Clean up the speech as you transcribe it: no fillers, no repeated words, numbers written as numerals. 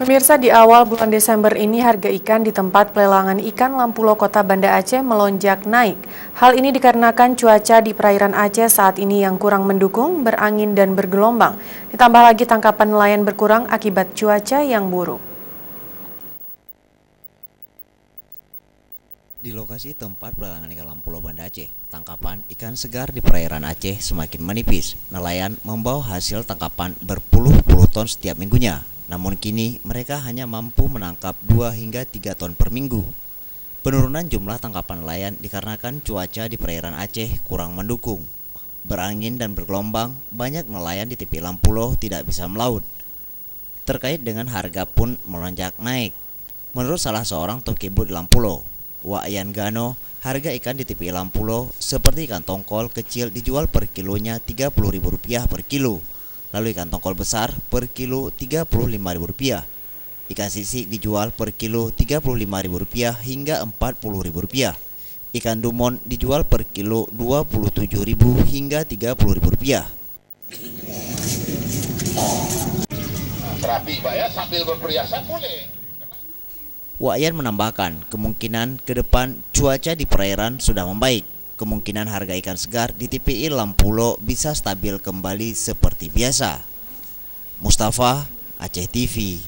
Pemirsa, di awal bulan Desember ini harga ikan di tempat pelelangan ikan Lampulo Kota Banda Aceh melonjak naik. Hal ini dikarenakan cuaca di perairan Aceh saat ini yang kurang mendukung, berangin dan bergelombang. Ditambah lagi tangkapan nelayan berkurang akibat cuaca yang buruk. Di lokasi tempat pelelangan ikan Lampulo Banda Aceh, tangkapan ikan segar di perairan Aceh semakin menipis. Nelayan membawa hasil tangkapan berpuluh-puluh ton setiap minggunya. Namun kini mereka hanya mampu menangkap 2 hingga 3 ton per minggu. Penurunan jumlah tangkapan nelayan dikarenakan cuaca di perairan Aceh kurang mendukung. Berangin dan bergelombang, banyak nelayan di tepi Lampulo tidak bisa melaut. Terkait dengan harga pun melonjak naik. Menurut salah seorang tokebo di Lampulo, Wayan Gano, harga ikan di tepi Lampulo seperti ikan tongkol kecil dijual per kilonya Rp30.000 per kilo. Lalu ikan tongkol besar per kilo Rp35.000. Ikan sisik dijual per kilo Rp35.000 hingga Rp40.000. Ikan dumon dijual per kilo Rp27.000 hingga Rp30.000. Terapi Pak ya, sambil berperhiasan boleh. Wayan menambahkan, kemungkinan ke depan cuaca di perairan sudah membaik. Kemungkinan harga ikan segar di TPI Lampulo bisa stabil kembali seperti biasa. Mustafa, Aceh TV.